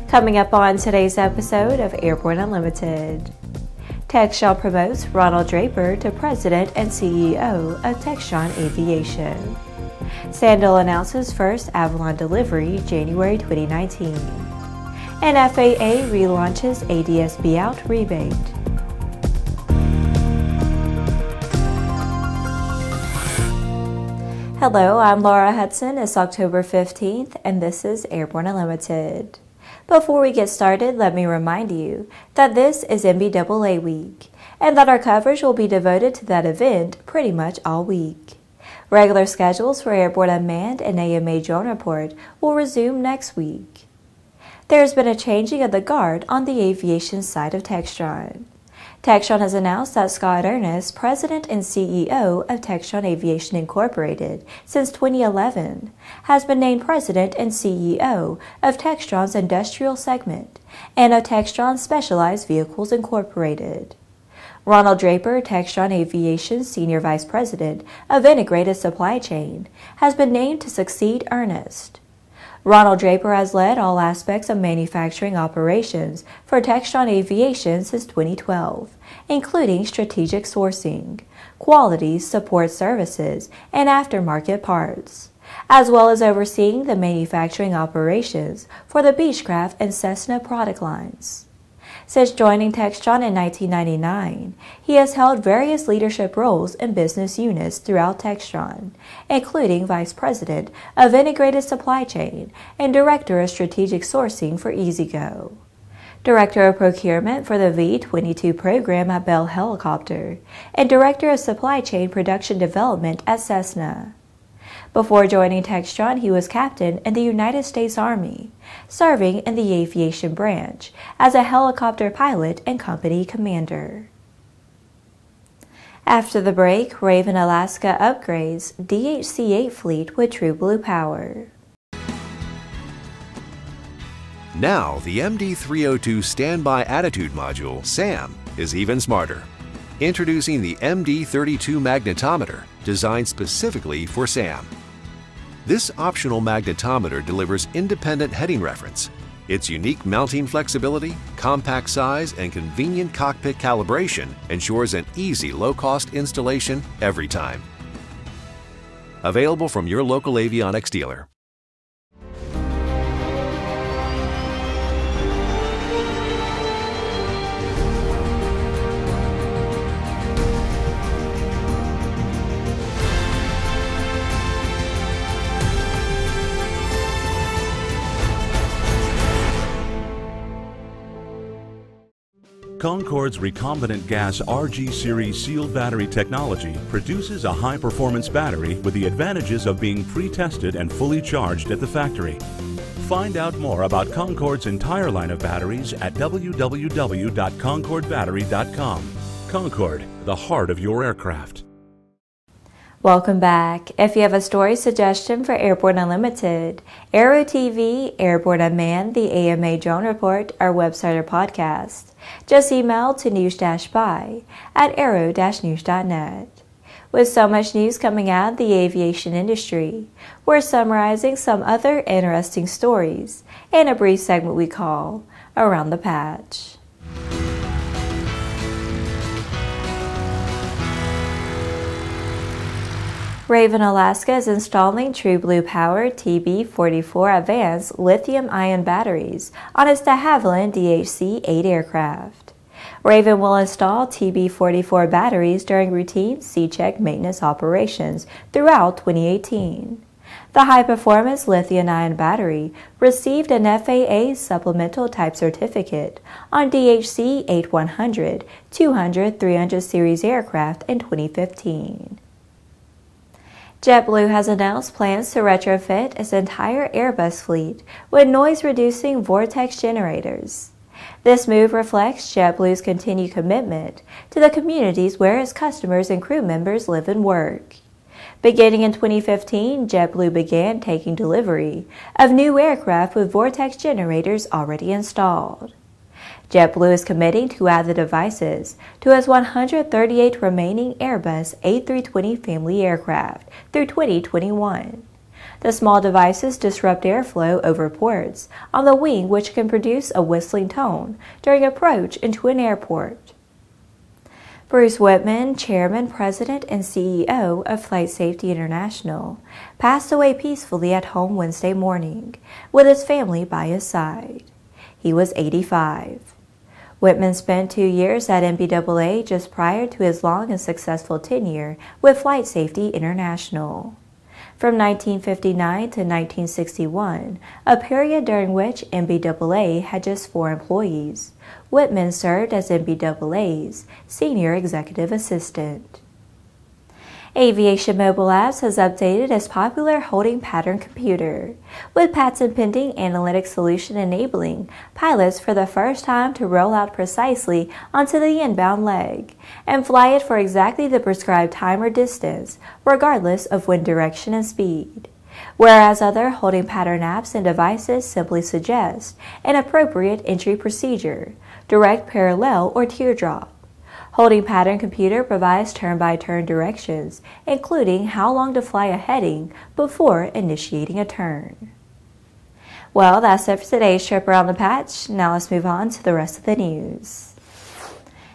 Coming up on today's episode of Airborne Unlimited, Textron promotes Ronald Draper to President and CEO of Textron Aviation. Sandel announces first Avilon delivery January 2019. And FAA relaunches ADSB out rebate. Hello, I'm Laura Hudson. It's October 15th, and this is Airborne Unlimited. Before we get started, let me remind you that this is NBAA week, and that our coverage will be devoted to that event pretty much all week. Regular schedules for Airborne Unmanned and AMA Drone Report will resume next week. There has been a changing of the guard on the aviation side of Textron. Textron has announced that Scott Ernest, President and CEO of Textron Aviation Incorporated since 2011, has been named President and CEO of Textron's Industrial Segment and of Textron Specialized Vehicles Incorporated. Ronald Draper, Textron Aviation Senior Vice President of Integrated Supply Chain, has been named to succeed Ernest. Ronald Draper has led all aspects of manufacturing operations for Textron Aviation since 2012, including strategic sourcing, quality support services, and aftermarket parts, as well as overseeing the manufacturing operations for the Beechcraft and Cessna product lines. Since joining Textron in 1999, he has held various leadership roles in business units throughout Textron, including Vice President of Integrated Supply Chain and Director of Strategic Sourcing for E-Z-Go, Director of Procurement for the V-22 program at Bell Helicopter, and Director of Supply Chain Production Development at Cessna. Before joining Textron, he was captain in the United States Army, serving in the aviation branch as a helicopter pilot and company commander. After the break, Raven Alaska upgrades DHC-8 fleet with TrueBlue power. Now, the MD-302 Standby Attitude Module, SAM, is even smarter. Introducing the MD-32 Magnetometer, designed specifically for SAM. This optional magnetometer delivers independent heading reference. Its unique mounting flexibility, compact size, and convenient cockpit calibration ensures an easy, low-cost installation every time. Available from your local avionics dealer. Concorde's recombinant gas RG series sealed battery technology produces a high-performance battery with the advantages of being pre-tested and fully charged at the factory. Find out more about Concorde's entire line of batteries at www.concordebattery.com. Concorde, the heart of your aircraft. Welcome back. If you have a story suggestion for Airborne Unlimited, Aero-TV, Airborne Unmanned, the AMA Drone Report, our website or podcast, just email to news-by@aero-news.net. With so much news coming out of the aviation industry, we're summarizing some other interesting stories in a brief segment we call Around the Patch. Raven Alaska is installing TrueBlue powered TB44 Advanced lithium-ion batteries on its de Havilland DHC-8 aircraft. Raven will install TB44 batteries during routine C-check maintenance operations throughout 2018. The high-performance lithium-ion battery received an FAA Supplemental Type Certificate on DHC-8 200, 300 series aircraft in 2015. JetBlue has announced plans to retrofit its entire Airbus fleet with noise-reducing vortex generators. This move reflects JetBlue's continued commitment to the communities where its customers and crew members live and work. Beginning in 2015, JetBlue began taking delivery of new aircraft with vortex generators already installed. JetBlue is committing to add the devices to its 138 remaining Airbus A320 family aircraft through 2021. The small devices disrupt airflow over ports on the wing, which can produce a whistling tone during approach into an airport. Bruce Whitman, Chairman, President, and CEO of Flight Safety International, passed away peacefully at home Wednesday morning, with his family by his side. He was 85. Whitman spent 2 years at NBAA just prior to his long and successful tenure with Flight Safety International. From 1959 to 1961, a period during which NBAA had just 4 employees, Whitman served as NBAA's Senior Executive Assistant. Aviation Mobile Labs has updated its popular holding pattern computer, with patent-pending analytic solution enabling pilots for the first time to roll out precisely onto the inbound leg and fly it for exactly the prescribed time or distance, regardless of wind direction and speed. Whereas other holding pattern apps and devices simply suggest an appropriate entry procedure, direct parallel, or teardrop. Holding pattern computer provides turn-by-turn directions, including how long to fly a heading before initiating a turn. Well, that's it for today's trip around the patch. Now let's move on to the rest of the news.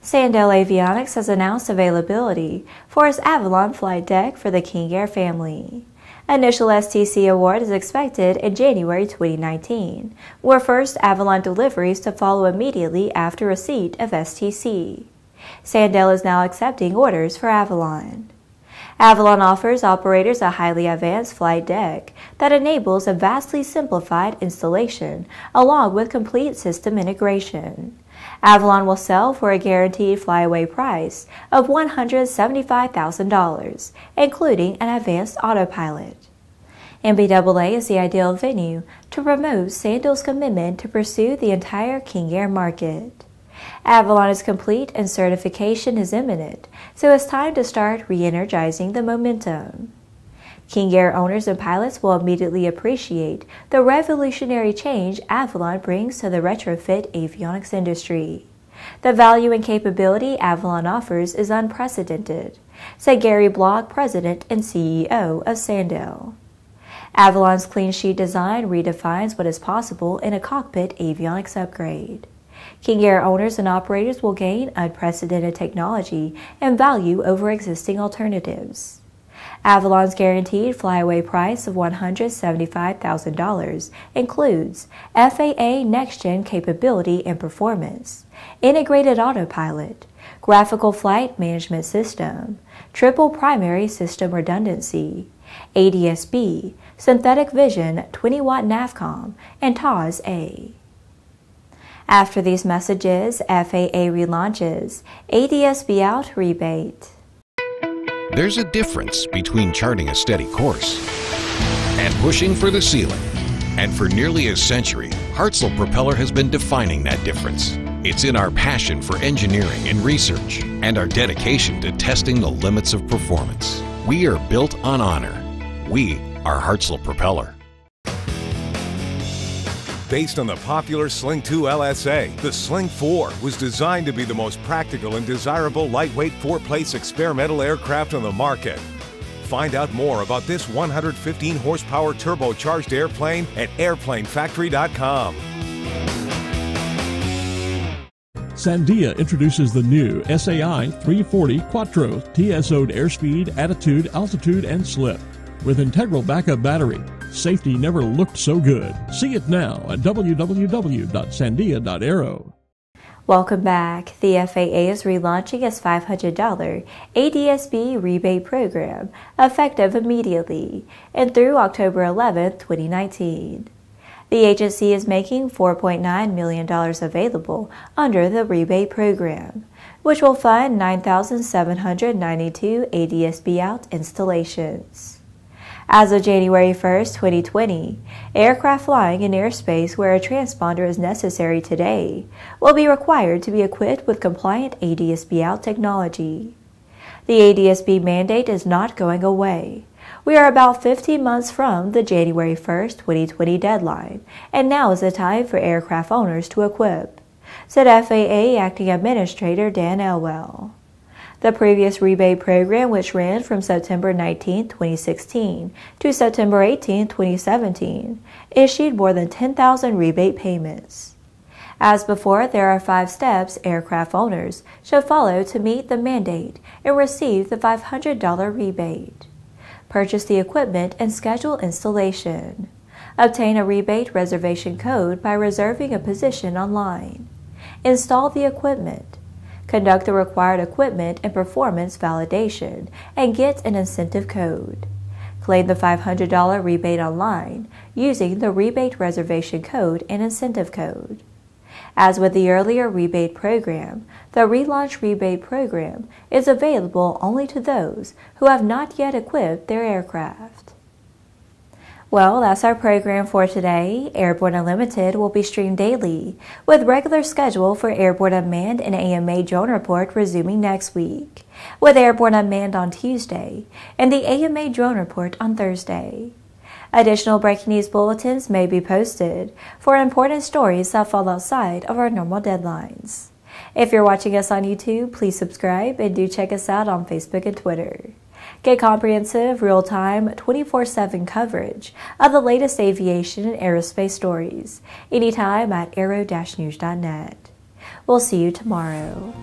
Sandel Avionics has announced availability for its Avilon flight deck for the King Air family. Initial STC award is expected in January 2019, with first Avilon deliveries to follow immediately after receipt of STC. Sandel is now accepting orders for Avilon. Avilon offers operators a highly advanced flight deck that enables a vastly simplified installation along with complete system integration. Avilon will sell for a guaranteed flyaway price of $175,000, including an advanced autopilot. NBAA is the ideal venue to promote Sandel's commitment to pursue the entire King Air market. Avilon is complete and certification is imminent, so it's time to start re-energizing the momentum. King Air owners and pilots will immediately appreciate the revolutionary change Avilon brings to the retrofit avionics industry. The value and capability Avilon offers is unprecedented, said Gary Block, President and CEO of Sandel. Avilon's clean sheet design redefines what is possible in a cockpit avionics upgrade. King Air owners and operators will gain unprecedented technology and value over existing alternatives. Avilon's guaranteed flyaway price of $175,000 includes FAA next-gen capability and performance, integrated autopilot, graphical flight management system, triple primary system redundancy, ADSB, synthetic vision 20-watt NAVCOM, and TAWS-A. After these messages, FAA relaunches ADSB out rebate. There's a difference between charting a steady course and pushing for the ceiling. And for nearly a century, Hartzell Propeller has been defining that difference. It's in our passion for engineering and research and our dedication to testing the limits of performance. We are built on honor. We are Hartzell Propeller. Based on the popular Sling 2 LSA, the Sling 4 was designed to be the most practical and desirable lightweight 4-place experimental aircraft on the market. Find out more about this 115 horsepower turbocharged airplane at airplanefactory.com. Sandia introduces the new SAI 340 Quattro TSO'd airspeed, attitude, altitude, and slip. With integral backup battery, safety never looked so good. See it now at www.sandia.aero. Welcome back. The FAA is relaunching its $500 ADSB rebate program, effective immediately and through October 11, 2019. The agency is making $4.9 million available under the rebate program, which will fund 9,792 ADSB out installations. As of January 1, 2020, aircraft flying in airspace where a transponder is necessary today will be required to be equipped with compliant ADSB out technology. The ADSB mandate is not going away. We are about 15 months from the January 1, 2020 deadline, and now is the time for aircraft owners to equip, said FAA Acting Administrator Dan Elwell. The previous rebate program, which ran from September 19, 2016 to September 18, 2017, issued more than 10,000 rebate payments. As before, there are 5 steps aircraft owners should follow to meet the mandate and receive the $500 rebate. Purchase the equipment and schedule installation. Obtain a rebate reservation code by reserving a position online. Install the equipment. Conduct the required equipment and performance validation and get an incentive code. Claim the $500 rebate online using the rebate reservation code and incentive code. As with the earlier rebate program, the Relaunch Rebate Program is available only to those who have not yet equipped their aircraft. Well, that's our program for today. Airborne Unlimited will be streamed daily, with regular schedule for Airborne Unmanned and AMA Drone Report resuming next week, with Airborne Unmanned on Tuesday and the AMA Drone Report on Thursday. Additional breaking news bulletins may be posted for important stories that fall outside of our normal deadlines. If you're watching us on YouTube, please subscribe and do check us out on Facebook and Twitter. Get comprehensive, real-time, 24/7 coverage of the latest aviation and aerospace stories anytime at aero-news.net. We'll see you tomorrow.